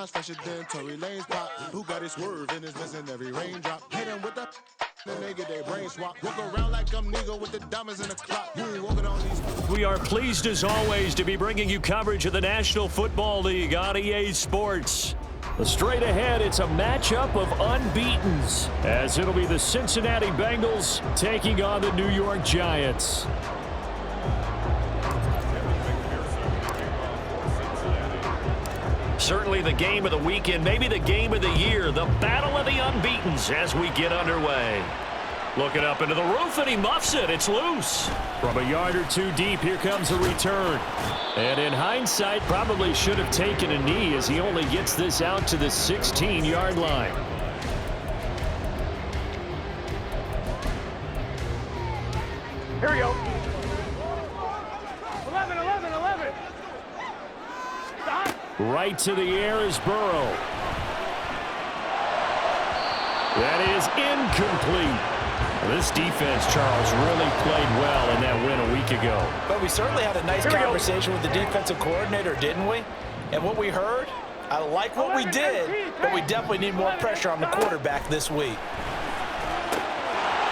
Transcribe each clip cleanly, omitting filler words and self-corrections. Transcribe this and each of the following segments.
Fresher than Tory Lane's pop. Who got his swerve and is missing every raindrop? Hit him with the and they get their brain swap. Walk around like I'm Negro with the diamonds in the clock. You ain't walking on these. We are pleased as always to be bringing you coverage of the National Football League on EA Sports. Straight ahead, it's a matchup of unbeatens, as it'll be the Cincinnati Bengals taking on the New York Giants. Certainly the game of the weekend, maybe the game of the year, the battle of the unbeatens as we get underway. Looking up into the roof, and he muffs it. It's loose. From a yard or two deep, here comes the return. And in hindsight, probably should have taken a knee as he only gets this out to the 16-yard line. Here we go. 11. Stop. Right to the air is Burrow. That is incomplete. This defense, Charles, really played well in that win a week ago. But we certainly had a nice conversation with the defensive coordinator, didn't we? And what we heard, I like what we did, but we definitely need more pressure on the quarterback this week.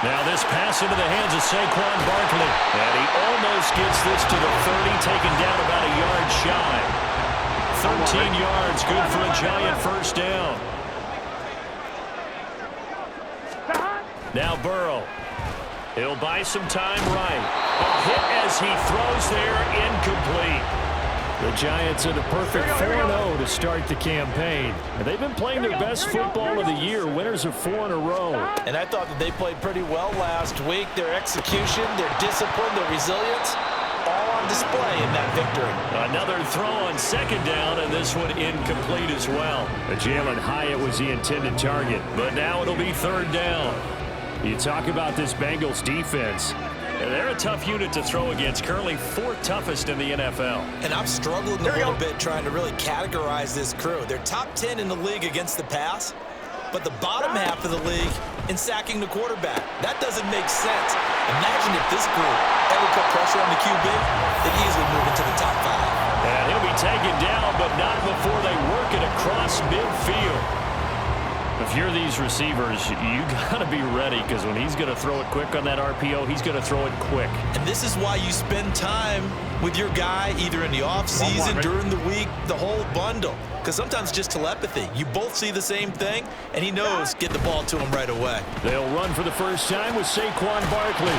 Now this pass into the hands of Saquon Barkley. And he almost gets this to the 30, taken down about a yard shy. 13 yards, good for a Giant first down. Now Burrow. He'll buy some time right. A hit as he throws there, incomplete. The Giants are the perfect 4-0 to start the campaign. And they've been playing their best football of the year, winners of 4 in a row. And I thought that they played pretty well last week. Their execution, their discipline, their resilience, all on display in that victory. Another throw on second down, and this one incomplete as well. Jalen Hyatt was the intended target, but now it'll be third down. You talk about this Bengals defense. They're a tough unit to throw against, currently 4th toughest in the NFL. And I'm struggling a little bit trying to really categorize this crew. They're top 10 in the league against the pass, but the bottom half of the league in sacking the quarterback. That doesn't make sense. Imagine if this group ever put pressure on the QB, they'd easily move into the top 5. And he'll be taken down, but not before they work it across midfield. If you're these receivers, you got to be ready, because when he's going to throw it quick on that RPO, he's going to throw it quick. And this is why you spend time with your guy either in the offseason, during the week, the whole bundle. Because sometimes just telepathy. You both see the same thing, and he knows get the ball to him right away. They'll run for the first time with Saquon Barkley.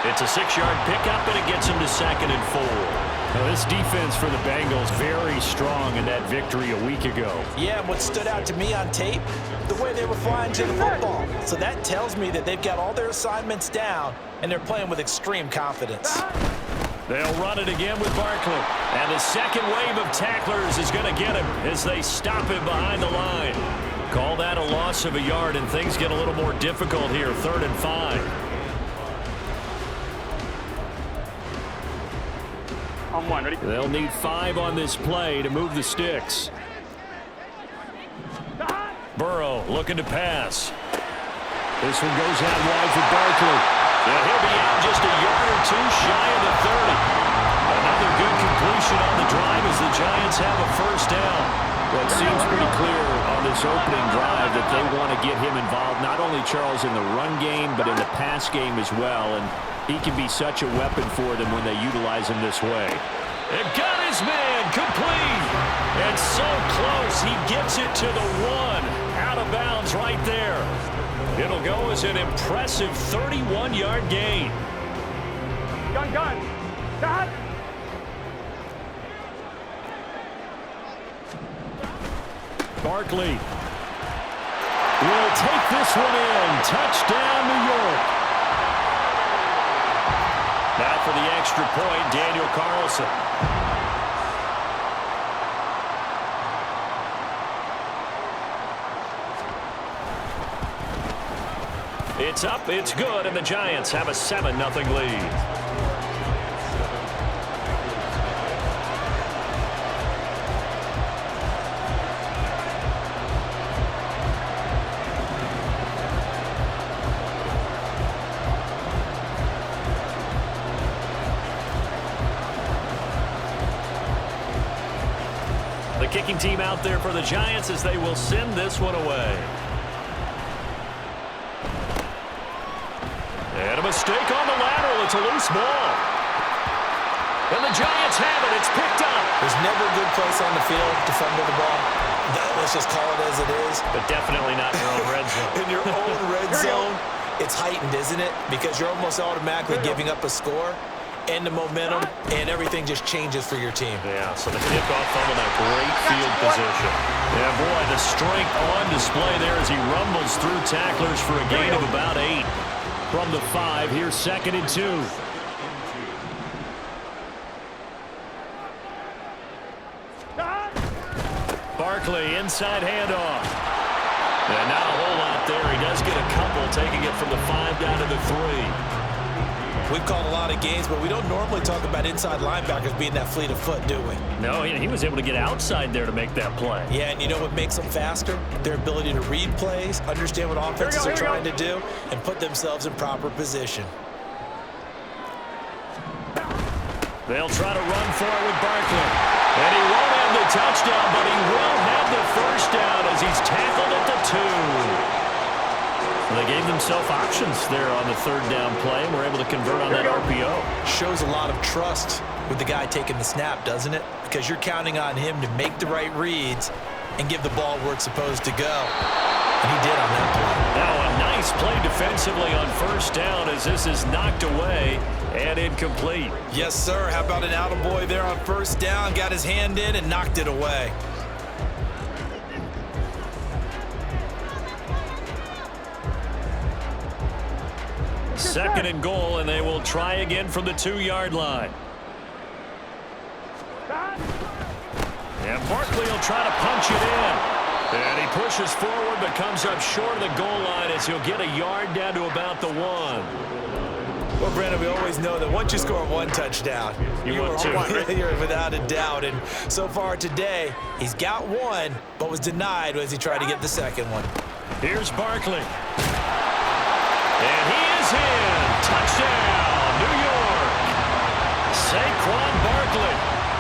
It's a 6-yard pickup, and it gets him to 2nd and 4. Now, this defense for the Bengals very strong in that victory a week ago. Yeah, and what stood out to me on tape, the way they were flying to the football. So that tells me that they've got all their assignments down, and they're playing with extreme confidence. They'll run it again with Barkley. And the second wave of tacklers is going to get him as they stop him behind the line. Call that a loss of a yard, and things get a little more difficult here, 3rd and 5. On 1, ready? They'll need 5 on this play to move the sticks. Burrow looking to pass. This one goes out wide for Barkley. And he'll be out just a yard or two shy of the 30. Another good completion on the drive as the Giants have a first down. Well, it seems pretty clear on this opening drive that they want to get him involved, not only, Charles, in the run game, but in the pass game as well. And he can be such a weapon for them when they utilize him this way. And got his man complete. And so close, he gets it to the 1. Out of bounds right there. It'll go as an impressive 31-yard gain. Gun. Stop. Barkley will take this one in. Touchdown, New York. Now for the extra point, Daniel Carlson. It's up, it's good, and the Giants have a 7-0 lead. kicking team out there for the Giants as they will send this one away. And a mistake on the lateral. It's a loose ball. And the Giants have it. It's picked up. There's never a good place on the field to fumble the ball. Let's just call it as it is. But definitely not in your own red zone. In your own red zone, it's heightened, isn't it? Because you're almost automatically giving up a score and the momentum, and everything just changes for your team. Yeah, so the kickoff fumble, that great field position. Yeah, boy, the strength on display there as he rumbles through tacklers for a gain of about 8. From the 5, here's 2nd and 2. Barkley, inside handoff. And not a whole lot there. He does get a couple, taking it from the 5 down to the 3. We've called a lot of games, but we don't normally talk about inside linebackers being that fleet of foot, do we? No, he was able to get outside there to make that play. Yeah, and you know what makes them faster? Their ability to read plays, understand what offenses are trying to do, and put themselves in proper position. They'll try to run for it with Barkley. And he won't have the touchdown, but he will have the first down as he's tackled at the 2. They gave themselves options there on the 3rd down play and were able to convert on that RPO. Shows a lot of trust with the guy taking the snap, doesn't it? Because you're counting on him to make the right reads and give the ball where it's supposed to go. And he did on that play. Now a nice play defensively on 1st down as this is knocked away and incomplete. Yes, sir. How about an attaboy there on 1st down? Got his hand in and knocked it away. Second and goal, and they will try again from the 2-yard line. And Barkley will try to punch it in. And he pushes forward but comes up short of the goal line as he'll get a yard down to about the 1. Well, Brandon, we always know that once you score 1 touchdown, you want 2. You're without a doubt. And so far today, he's got 1, but was denied as he tried to get the 2nd one. Here's Barkley. And he is in. Touchdown, New York. Saquon Barkley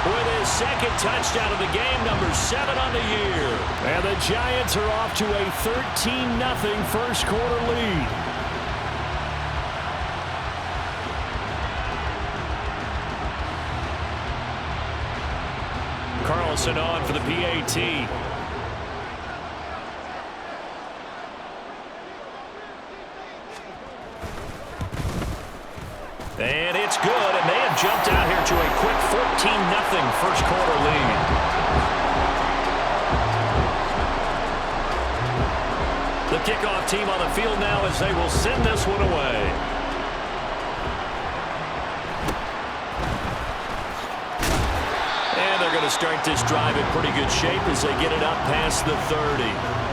with his 2nd touchdown of the game, number 7 on the year. And the Giants are off to a 13-0 first quarter lead. Carlson on for the PAT. And it's good, and they have jumped out here to a quick 14-0 first quarter lead. The kickoff team on the field now as they will send this one away. And they're going to start this drive in pretty good shape as they get it up past the 30.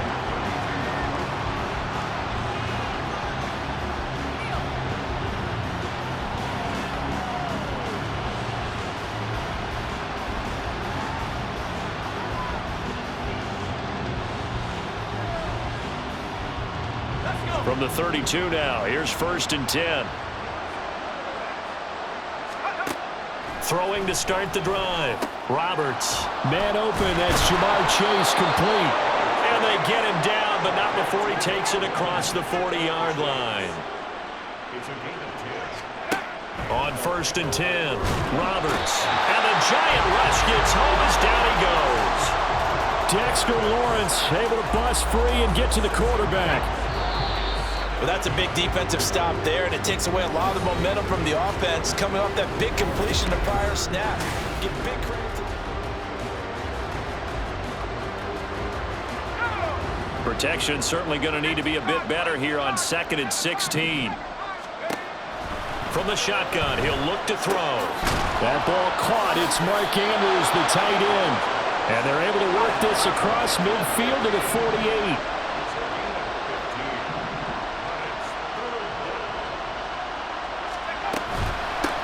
From the 32 now, here's 1st and 10. Throwing to start the drive. Roberts, man open, that's Jamar Chase complete. And they get him down, but not before he takes it across the 40-yard line. On 1st and 10, Roberts. And the giant rush gets home as down he goes. Dexter Lawrence able to bust free and get to the quarterback. Well, that's a big defensive stop there, and it takes away a lot of the momentum from the offense coming off that big completion the prior snap. Give big credit to... Protection certainly going to need to be a bit better here on 2nd and 16. From the shotgun, he'll look to throw. That ball caught. It's Mark Andrews, the tight end. And they're able to work this across midfield to the 48.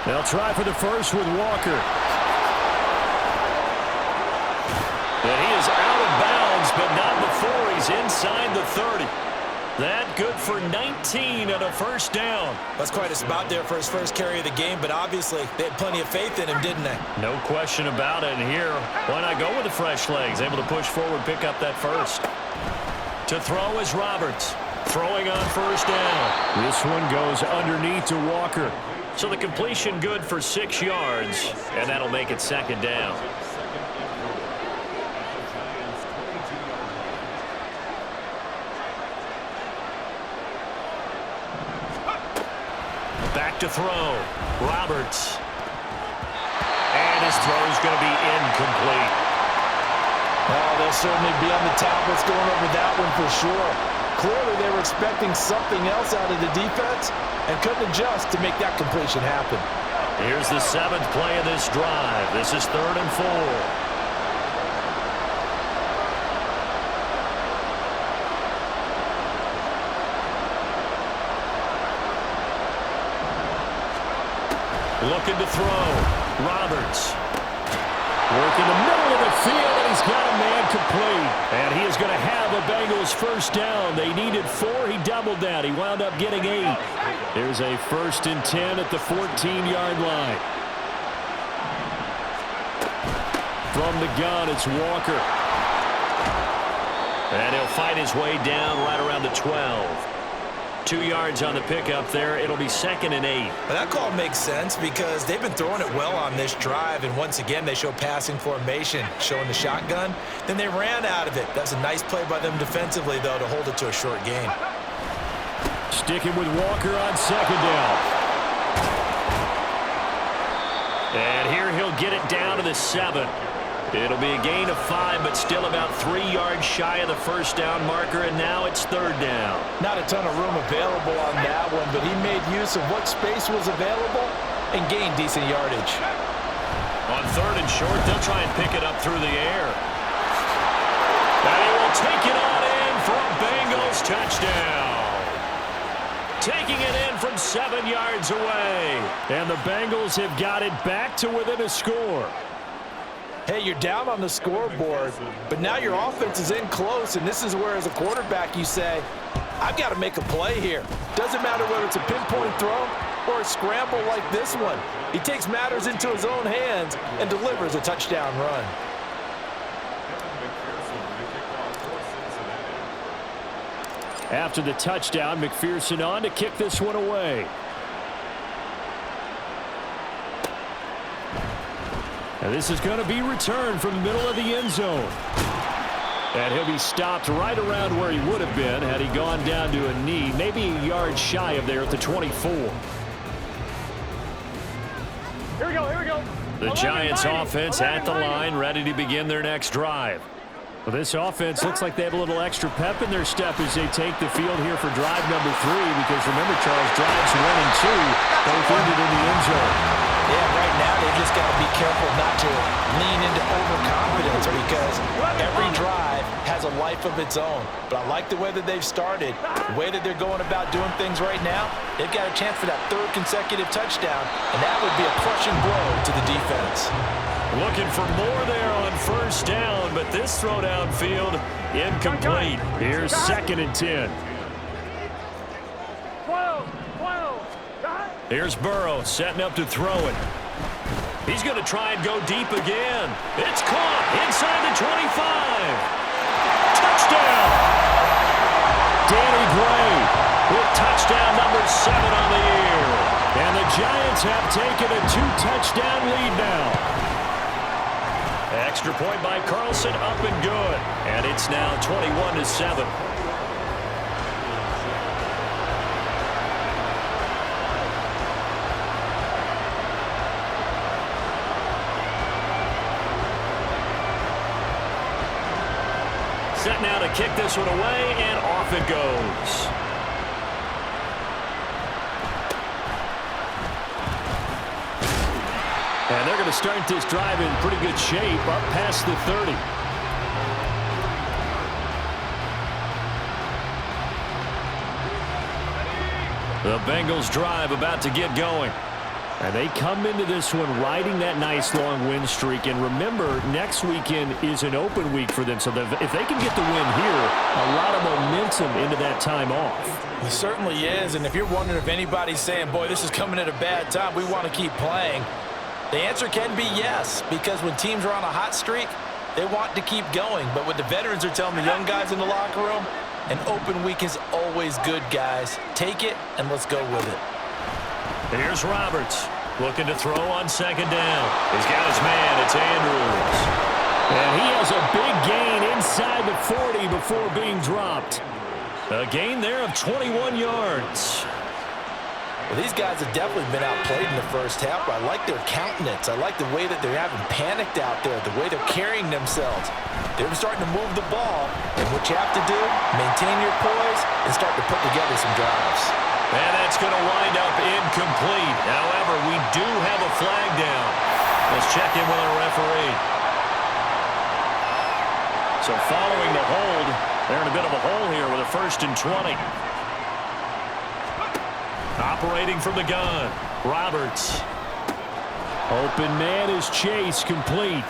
They'll try for the first with Walker. And he is out of bounds, but not before he's inside the 30. That good for 19 and a first down. That's quite a spot there for his first carry of the game, but obviously they had plenty of faith in him, didn't they? No question about it. And here, why not go with the fresh legs? Able to push forward, pick up that first. To throw is Roberts. Throwing on first down. This one goes underneath to Walker. So the completion good for 6 yards, and that'll make it second down. Back to throw. Roberts. And his throw is going to be incomplete. Oh, they'll certainly be on the tablets going over that one for sure. Clearly they were expecting something else out of the defense and couldn't adjust to make that completion happen. Here's the 7th play of this drive. This is 3rd and 4. Looking to throw. Roberts. Working the middle of the field, and he's got a man complete. And he is going to have a Bengals first down. They needed 4. He doubled that. He wound up getting 8. Here's a 1st and 10 at the 14-yard line. From the gun, it's Walker. And he'll fight his way down right around the 12. 2 yards on the pickup there. It'll be 2nd and 8. Well, that call makes sense because they've been throwing it well on this drive, and once again they show passing formation, showing the shotgun. Then they ran out of it. That was a nice play by them defensively, though, to hold it to a short gain. Sticking with Walker on 2nd down. And here he'll get it down to the 7. It'll be a gain of 5, but still about 3 yards shy of the first down marker, and now it's 3rd down. Not a ton of room available on that one, but he made use of what space was available and gained decent yardage. On 3rd and short, they'll try and pick it up through the air. And he will take it on in for a Bengals touchdown. Taking it in from 7 yards away. And the Bengals have got it back to within a score. Hey, you're down on the scoreboard, but now your offense is in close, and this is where, as a quarterback, you say, I've got to make a play here. Doesn't matter whether it's a pinpoint throw or a scramble like this one. He takes matters into his own hands and delivers a touchdown run. After the touchdown, McPherson on to kick this one away. And this is going to be returned from the middle of the end zone. And he'll be stopped right around where he would have been had he gone down to a knee, maybe a yard shy of there at the 24. Here we go, here we go. The Giants offense at the line, ready to begin their next drive. Well, this offense looks like they have a little extra pep in their step as they take the field here for drive number 3, because remember, Charles, drives 1 and 2, both ended in the end zone. Yeah, right now they just got to be careful not to lean into overconfidence, because every drive has a life of its own. But I like the way that they've started, the way that they're going about doing things right now. They've got a chance for that 3rd consecutive touchdown, and that would be a crushing blow to the defense. Looking for more there on first down, but this throw downfield incomplete. Here's 2nd and 10. 12. Here's Burrow setting up to throw it. He's going to try and go deep again. It's caught inside the 25. Touchdown! Danny Gray with touchdown number 7 on the year. And the Giants have taken a 2-touchdown lead now. Extra point by Carlson, up and good. And it's now 21-7. Set now to kick this one away, and off it goes. And they're going to start this drive in pretty good shape, up past the 30. The Bengals drive about to get going. And they come into this one riding that nice long win streak. And remember, next weekend is an open week for them. So if they can get the win here, a lot of momentum into that time off. It certainly is. And if you're wondering if anybody's saying, boy, this is coming at a bad time, we want to keep playing, the answer can be yes. Because when teams are on a hot streak, they want to keep going. But what the veterans are telling the young guys in the locker room, an open week is always good, guys. Take it, and let's go with it. Here's Roberts looking to throw on second down. He's got his man. It's Andrews. And he has a big gain inside the 40 before being dropped. A gain there of 21 yards. Well, these guys have definitely been outplayed in the first half, but I like their countenance. I like the way that they're having panicked out there, the way they're carrying themselves. They're starting to move the ball, and what you have to do, maintain your poise and start to put together some drives. And that's going to wind up incomplete. However, we do have a flag down. Let's check in with our referee. So following the hold, they're in a bit of a hole here with a 1st and 20. Operating from the gun, Roberts. Open man is Chase, complete.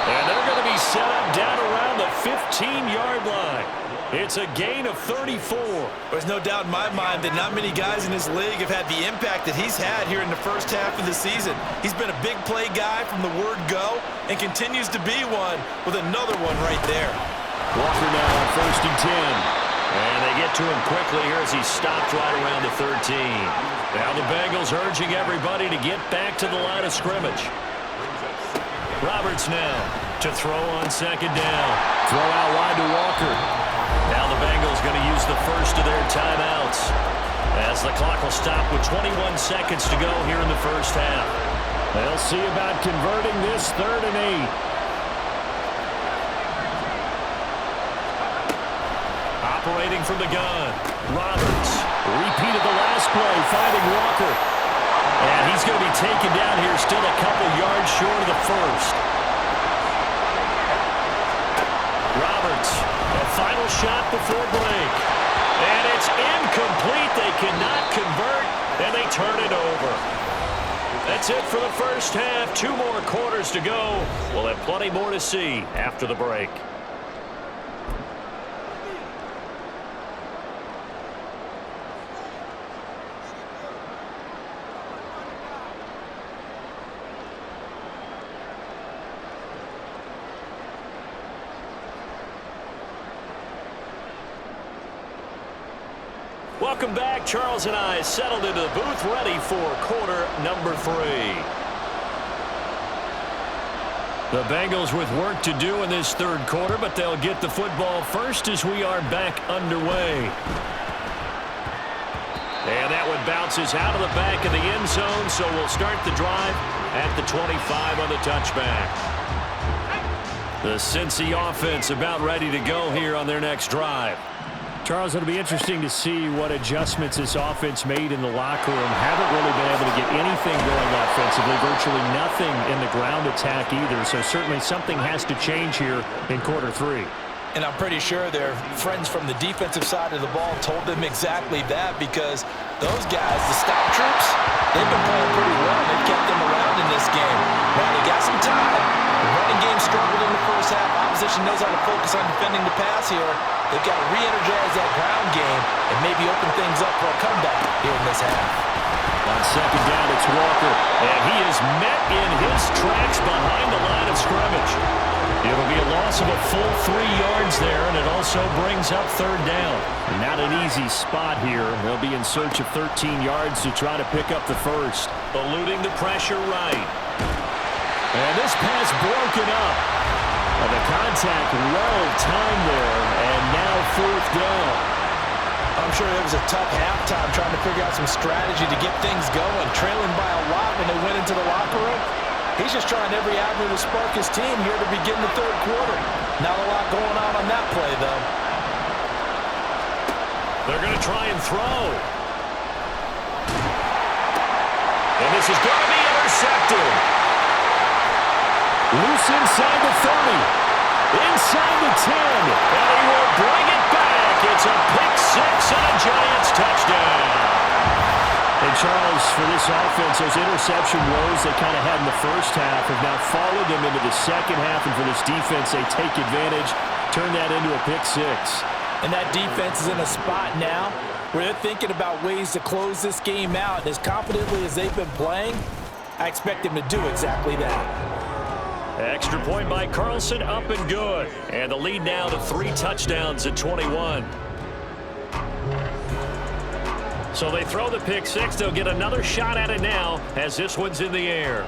And they're going to be set up down around the 15-yard line. It's a gain of 34. There's no doubt in my mind that not many guys in this league have had the impact that he's had here in the first half of the season. He's been a big play guy from the word go and continues to be one with another one right there. Walker now on 1st and 10. And they get to him quickly here as he stopped right around the 13. Now the Bengals urging everybody to get back to the line of scrimmage. Roberts now to throw on second down. Throw out wide to Walker. Now the Bengals going to use the first of their timeouts as the clock will stop with 21 seconds to go here in the first half. They'll see about converting this 3rd and 8. Operating from the gun, Roberts repeated the last play, finding Walker. And he's going to be taken down here, still a couple yards short of the first. Roberts, a final shot before break. And it's incomplete. They cannot convert, and they turn it over. That's it for the first half. 2 more quarters to go. We'll have plenty more to see after the break. Welcome back. Charles and I settled into the booth, ready for quarter number 3. The Bengals with work to do in this 3rd quarter, but they'll get the football first as we are back underway. And that one bounces out of the back of the end zone, so we'll start the drive at the 25 on the touchback. The Cincy offense about ready to go here on their next drive. Charles, it'll be interesting to see what adjustments this offense made in the locker room. Haven't really been able to get anything going offensively, virtually nothing in the ground attack either. So certainly something has to change here in quarter 3. And I'm pretty sure their friends from the defensive side of the ball told them exactly that, because those guys, the stop troops, they've been playing pretty well. They've kept them around in this game. Now they got some time. The running game struggled in the first half. Opposition knows how to focus on defending the pass here. They've got to re-energize that ground game and maybe open things up for a comeback here in this half. On second down, it's Walker, and he is met in his tracks behind the line of scrimmage. It'll be a loss of a full 3 yards there, and it also brings up 3rd down. Not an easy spot here. They'll be in search of 13 yards to try to pick up the first. Eluding the pressure right. And this pass broken up. And the contact well timed there, and now 4th down. I'm sure it was a tough halftime trying to figure out some strategy to get things going. Trailing by a lot when they went into the locker room. He's just trying every avenue to spark his team here to begin the 3rd quarter. Not a lot going on that play, though. They're going to try and throw. And this is going to be intercepted. Loose inside the 30. Inside the 10. And he will bring it back. It's a pick 6 and a Giants touchdown. And Charles, for this offense, those interception woes they kind of had in the first half have now followed them into the second half, and for this defense, they take advantage, turn that into a pick six. And that defense is in a spot now where they're thinking about ways to close this game out. And as confidently as they've been playing, I expect them to do exactly that. Extra point by Carlson, up and good. And the lead now to 3 touchdowns at 21. So they throw the pick six. They'll get another shot at it now as this one's in the air.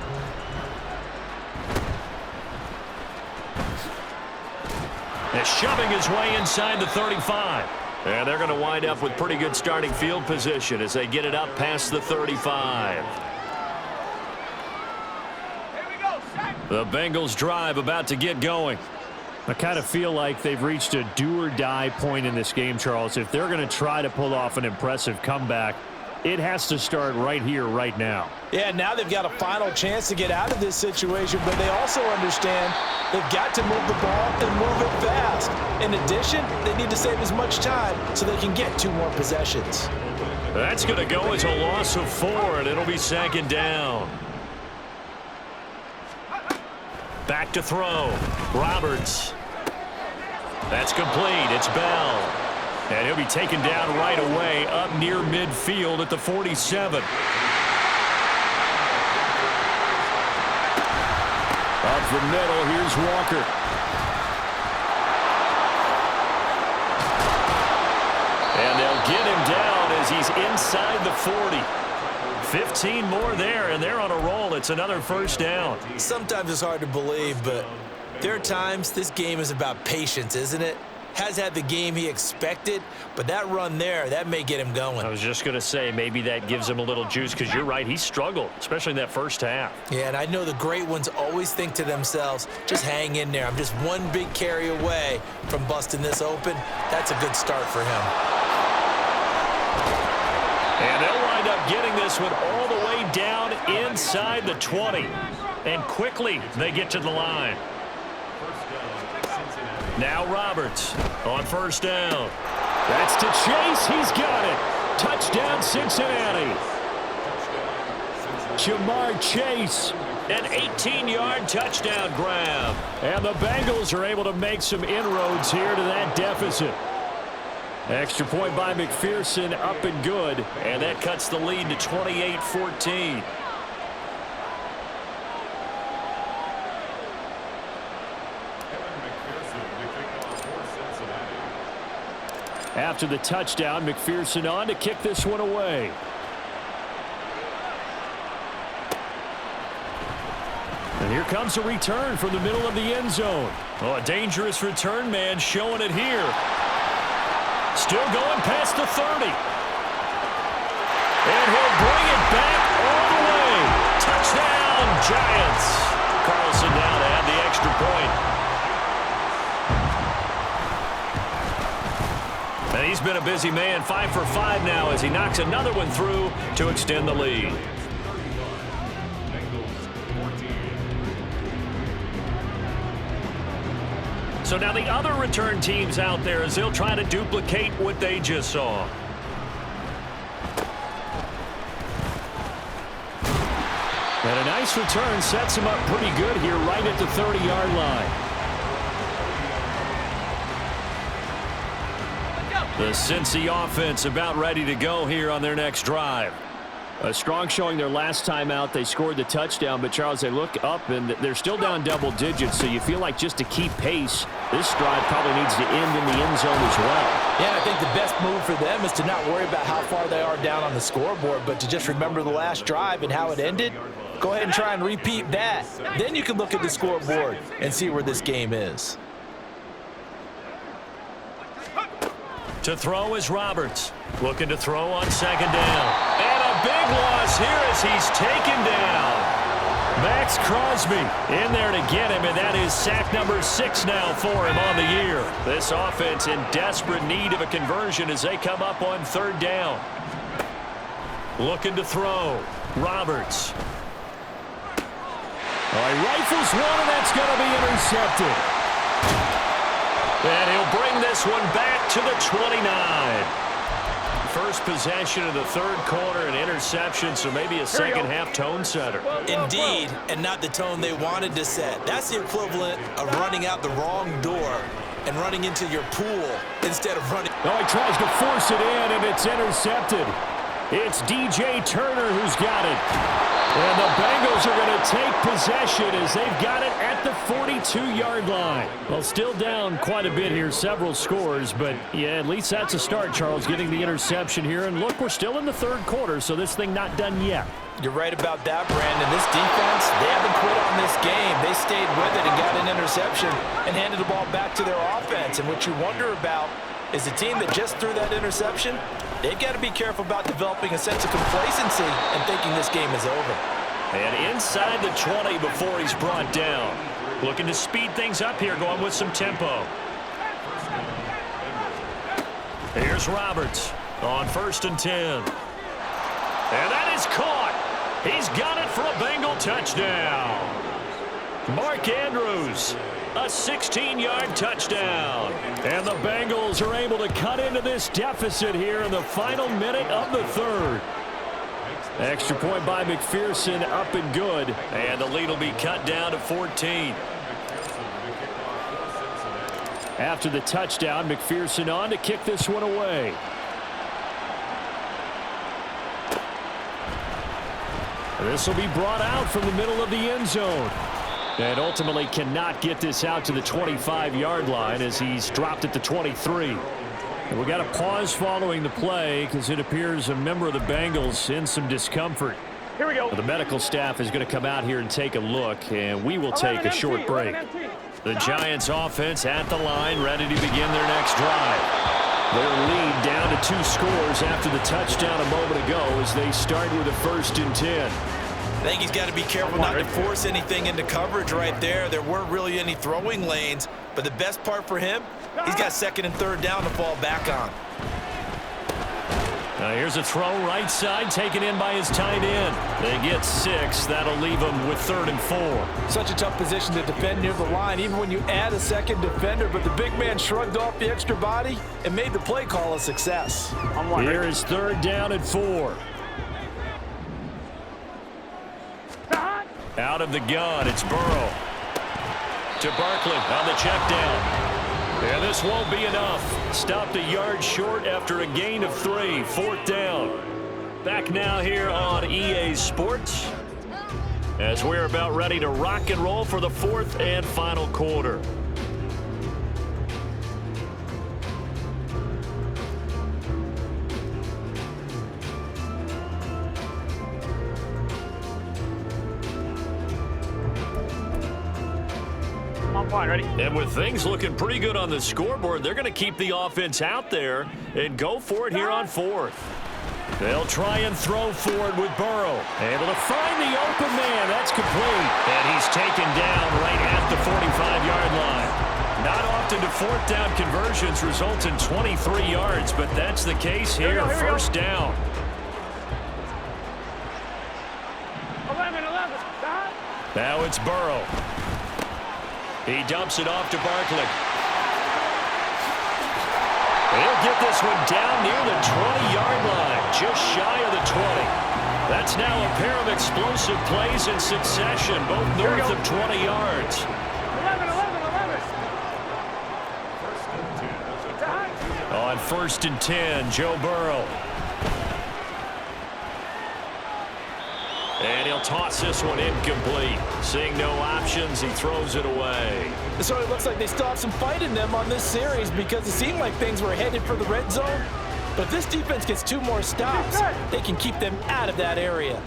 And shoving his way inside the 35. And they're going to wind up with pretty good starting field position as they get it up past the 35. The Bengals drive about to get going. I kind of feel like they've reached a do-or-die point in this game, Charles. If they're going to try to pull off an impressive comeback, it has to start right here, right now. Yeah, now they've got a final chance to get out of this situation, but they also understand they've got to move the ball and move it fast. In addition, they need to save as much time so they can get 2 more possessions. That's going to go as a loss of 4, and it'll be second down. Back to throw. Roberts. That's complete. It's Bell. And he'll be taken down right away up near midfield at the 47. Up the middle, here's Walker. And they'll get him down as he's inside the 40. 15 more there, and they're on a roll. It's another first down. Sometimes it's hard to believe, but there are times this game is about patience, isn't it? Has had the game he expected, but that run there, that may get him going. I was just going to say maybe that gives him a little juice because you're right. He struggled, especially in that first half. Yeah, and I know the great ones always think to themselves, just hang in there. I'm just one big carry away from busting this open. That's a good start for him. And they'll wind up getting this one all the way down inside the 20. And quickly they get to the line. Now Roberts on first down. That's to Chase. He's got it. Touchdown Cincinnati. Jamar Chase. An 18-yard touchdown grab. And the Bengals are able to make some inroads here to that deficit. Extra point by McPherson, up and good. And that cuts the lead to 28-14. After the touchdown, McPherson on to kick this one away. And here comes a return from the middle of the end zone. Oh, a dangerous return man showing it here. Still going past the 30. And he'll bring it back all the way. Touchdown, Giants. Carlson now to add the extra point. And he's been a busy man, 5 for 5 now as he knocks another one through to extend the lead. So now the other return teams out there as they'll try to duplicate what they just saw. And a nice return sets him up pretty good here right at the 30-yard line. The Cincy offense about ready to go here on their next drive. A strong showing their last time out. They scored the touchdown, but Charles, they look up and they're still down double digits, so you feel like just to keep pace, this drive probably needs to end in the end zone as well. Yeah, I think the best move for them is to not worry about how far they are down on the scoreboard, but to just remember the last drive and how it ended. Go ahead and try and repeat that. Then you can look at the scoreboard and see where this game is. To throw is Roberts. Looking to throw on second down. And a big loss here as he's taken down. Max Crosby in there to get him, and that is sack number 6 now for him on the year. This offense in desperate need of a conversion as they come up on third down. Looking to throw. Roberts. He rifles one, and that's going to be intercepted. And he'll bring this one back to the 29. First possession of the third quarter, an interception, so maybe a second-half tone setter. Indeed, and not the tone they wanted to set. That's the equivalent of running out the wrong door and running into your pool instead of running. Oh, he tries to force it in, and it's intercepted. It's DJ Turner who's got it. And the Bengals are going to take possession as they've got it at the 42-yard line. Well, still down quite a bit here, several scores, but yeah, at least that's a start, Charles, getting the interception here. And look, we're still in the third quarter, so this thing not done yet. You're right about that, Brandon. This defense, they haven't quit on this game. They stayed with it and got an interception and handed the ball back to their offense. And what you wonder about is the team that just threw that interception, they've got to be careful about developing a sense of complacency and thinking this game is over. And inside the 20 before he's brought down. Looking to speed things up here, going with some tempo. Here's Roberts on 1st and 10. And that is caught. He's got it for a Bengal touchdown. Mark Andrews, a 16-yard touchdown. And the Bengals are able to cut into this deficit here in the final minute of the third. Extra point by McPherson, up and good. And the lead will be cut down to 14. After the touchdown, McPherson on to kick this one away. This will be brought out from the middle of the end zone. And ultimately cannot get this out to the 25-yard line as he's dropped at the 23. And we got a pause following the play because it appears a member of the Bengals in some discomfort. Here we go. The medical staff is going to come out here and take a look, and we will take a short break. The Giants offense at the line, ready to begin their next drive. Their lead down to 2 scores after the touchdown a moment ago as they start with a 1st and 10. I think he's got to be careful not to force anything into coverage right there. There weren't really any throwing lanes, but the best part for him, he's got 2nd and 3rd down to fall back on. Now here's a throw right side taken in by his tight end. They get 6. That'll leave them with 3rd and 4. Such a tough position to defend near the line, even when you add a second defender, but the big man shrugged off the extra body and made the play call a success. Here is 3rd down and 4. Out of the gun, it's Burrow. To Barkley on the check down. And this won't be enough. Stopped a yard short after a gain of 3. 4th down. Back now here on EA Sports as we're about ready to rock and roll for the 4th and final quarter. Ready? And with things looking pretty good on the scoreboard, they're going to keep the offense out there and go for it here on 4th. They'll try and throw forward with Burrow. Able to find the open man. That's complete. And he's taken down right at the 45-yard line. Not often do 4th down conversions result in 23 yards, but that's the case here. 1st down. 11. Now it's Burrow. He dumps it off to Barkley. He'll get this one down near the 20-yard line, just shy of the 20. That's now a pair of explosive plays in succession, both north of 20 yards. 11. On 1st and 10, Joe Burrow. And he'll toss this one incomplete. Seeing no options, he throws it away. So it looks like they still have some fight in them on this series because it seemed like things were headed for the red zone. But if this defense gets 2 more stops, they can keep them out of that area.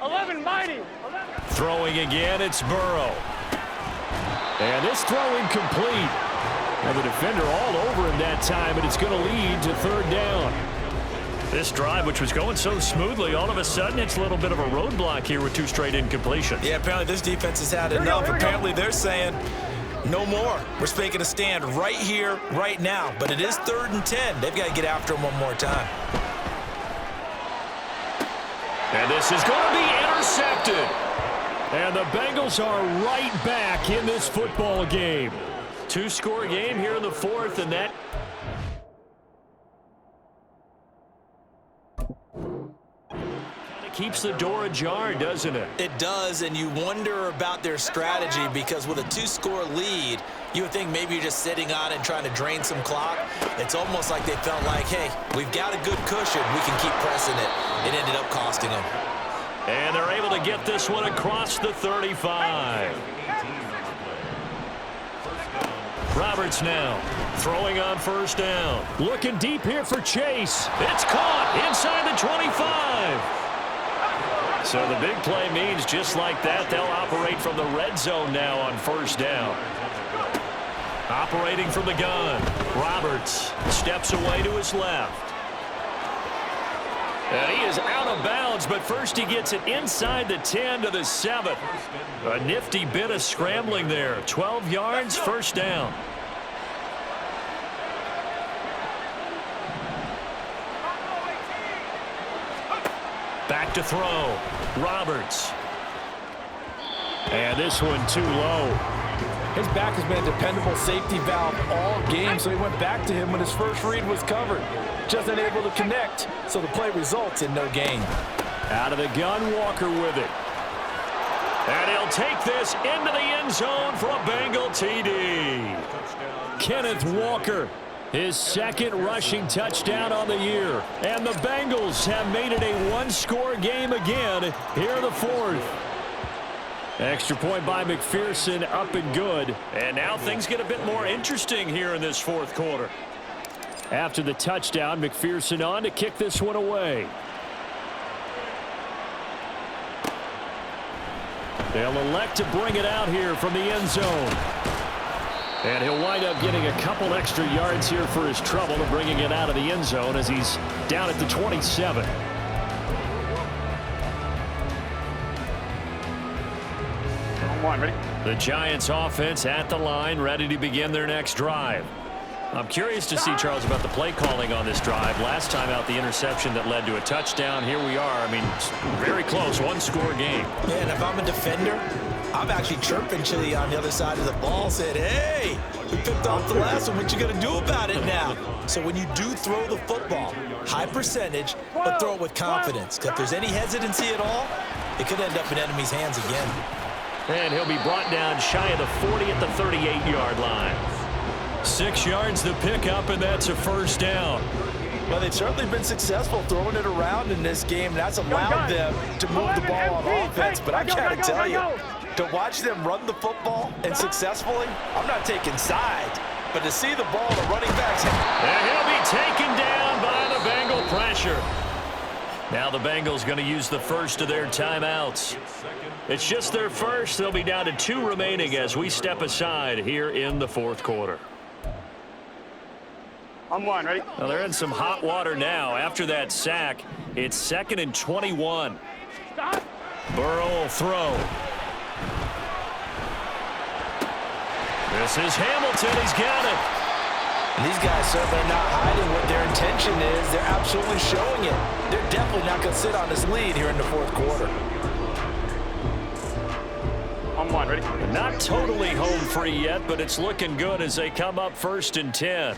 11, mighty. 11. Throwing again, it's Burrow. And this throw incomplete. And the defender all over him that time, but it's going to lead to 3rd down. This drive, which was going so smoothly, all of a sudden it's a little bit of a roadblock here with 2 straight incompletions. Yeah, apparently this defense has had enough. Apparently they're saying no more. We're making a stand right here, right now. But it is 3rd and 10. They've got to get after him one more time. And this is going to be intercepted. And the Bengals are right back in this football game. Two-score game here in the fourth, and that keeps the door ajar, doesn't it? It does, and you wonder about their strategy because with a two-score lead, you would think maybe you're just sitting on it and trying to drain some clock. It's almost like they felt like, hey, we've got a good cushion. We can keep pressing it. It ended up costing them. And they're able to get this one across the 35. Roberts now throwing on first down. Looking deep here for Chase. It's caught inside the 25. So the big play means just like that, they'll operate from the red zone now on first down. Operating from the gun, Roberts steps away to his left. And he is out of bounds, but first he gets it inside the 10 to the 7. A nifty bit of scrambling there. 12 yards, first down. Back to throw. Roberts. And this one too low. His back has been a dependable safety valve all game, so he went back to him when his first read was covered. Just unable to connect, so the play results in no gain. Out of the gun, Walker with it. And he'll take this into the end zone for a Bengal TD. Kenneth Walker, his second rushing touchdown on the year. And the Bengals have made it a one-score game again here in the fourth. Extra point by McPherson, up and good. And now things get a bit more interesting here in this fourth quarter. After the touchdown, McPherson on to kick this one away. They'll elect to bring it out here from the end zone. And he'll wind up getting a couple extra yards here for his trouble of bringing it out of the end zone as he's down at the 27. The Giants offense at the line, ready to begin their next drive. I'm curious to see, Charles, about the play calling on this drive. Last time out, the interception that led to a touchdown. Here we are. I mean, very close, one-score game. Yeah, and if I'm a defender, I'm actually chirping Chili on the other side of the ball, said, hey, we picked off the last one. What you going to do about it now? So when you do throw the football, high percentage, but throw it with confidence. If there's any hesitancy at all, it could end up in enemy's hands again. And he'll be brought down shy of the 40 at the 38-yard line. 6 yards to pick up, and that's a first down. Well, they've certainly been successful throwing it around in this game. That's allowed them to move the ball on offense. But I got to tell you, to watch them run the football and successfully, I'm not taking sides. But to see the ball, the running backs. And he'll be taken down by the Bengal pressure. Now the Bengals going to use the first of their timeouts. It's just their first. They'll be down to 2 remaining as we step aside here in the fourth quarter. On one, ready? Well, they're in some hot water now. After that sack, it's 2nd and 21. Stop. Burrow will throw. This is Hamilton. He's got it. And these guys certainly are not hiding what their intention is. They're absolutely showing it. They're definitely not going to sit on this lead here in the fourth quarter. On one, ready? Not totally home free yet, but it's looking good as they come up 1st and 10.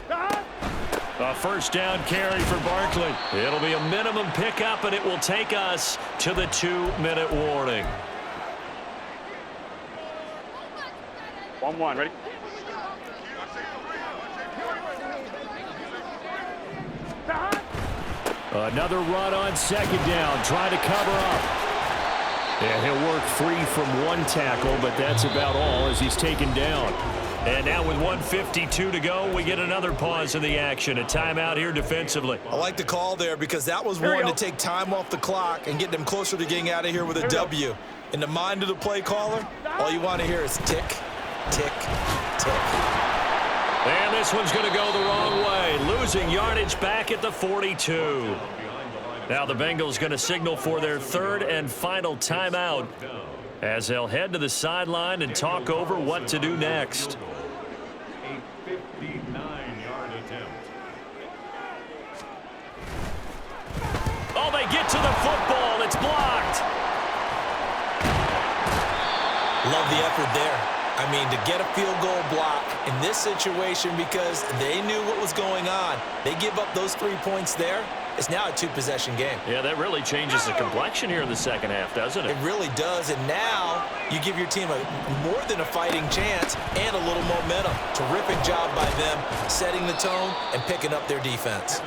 A first down carry for Barkley. It'll be a minimum pickup, and it will take us to the 2-minute warning. 1-1, ready? Another run on 2nd down, trying to cover up. And he'll work free from one tackle, but that's about all as he's taken down. And now with 1:52 to go, we get another pause in the action. A timeout here defensively. I like the call there because that was one to take time off the clock and get them closer to getting out of here with a W. In the mind of the play caller, all you want to hear is tick, tick, tick. And this one's going to go the wrong way. Losing yardage back at the 42. Now the Bengals going to signal for their 3rd and final timeout as they'll head to the sideline and talk over what to do next. A 59-yard attempt. Oh, they get to the football. It's blocked. Love the effort there. I mean, to get a field goal block in this situation because they knew what was going on. They give up those 3 points there. It's now a 2-possession game. Yeah, that really changes the complexion here in the second half, doesn't it? It really does, and now you give your team more than a fighting chance and a little momentum. Terrific job by them setting the tone and picking up their defense.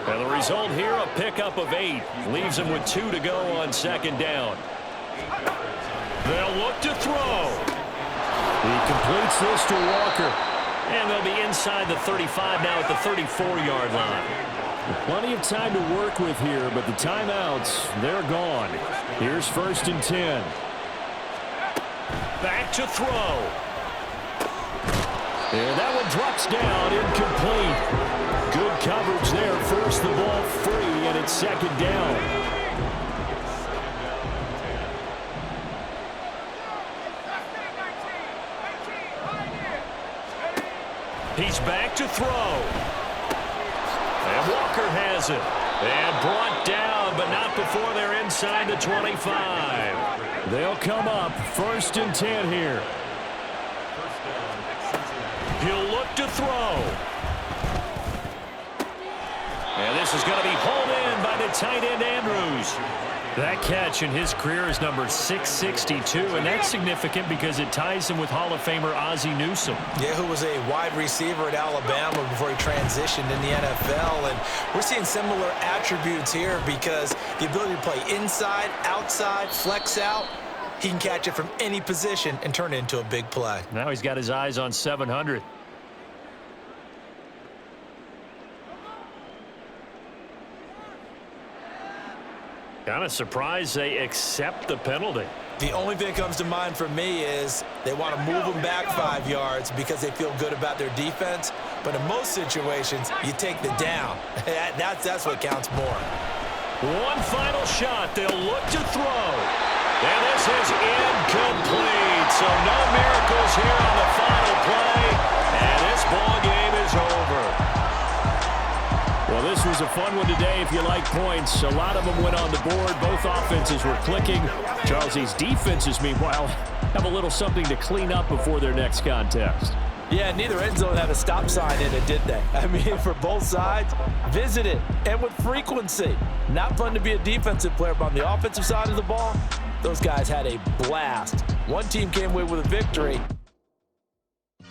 And the result here, a pickup of 8. Leaves them with 2 to go on second down. They'll look to throw. He completes this to Walker. And they'll be inside the 35 now at the 34-yard line. Plenty of time to work with here, but the timeouts, they're gone. Here's 1st and 10. Back to throw. And that one drops down, incomplete. Good coverage there, forced the ball free, and it's second down. He's back to throw. And Walker has it. And brought down, but not before they're inside the 25. They'll come up 1st and 10 here. He'll look to throw. And this is going to be hauled in by the tight end, Andrews. That catch in his career is number 662, and that's significant because it ties him with Hall of Famer Ozzie Newsome. Yeah, who was a wide receiver at Alabama before he transitioned in the NFL. And we're seeing similar attributes here because the ability to play inside, outside, flex out, he can catch it from any position and turn it into a big play. Now he's got his eyes on 700. Kind of surprised they accept the penalty. The only thing that comes to mind for me is they want to move them back 5 yards because they feel good about their defense. But in most situations, you take the down. That's what counts more. One final shot. They'll look to throw. And this is incomplete. So no miracles here on the final play. And this ball game is over. Well, this was a fun one today if you like points. A lot of them went on the board. Both offenses were clicking. Charles, these defenses, meanwhile, have a little something to clean up before their next contest. Yeah, neither end zone had a stop sign in it, did they? I mean, for both sides, visit it, and with frequency. Not fun to be a defensive player, but on the offensive side of the ball, those guys had a blast. One team came away with a victory.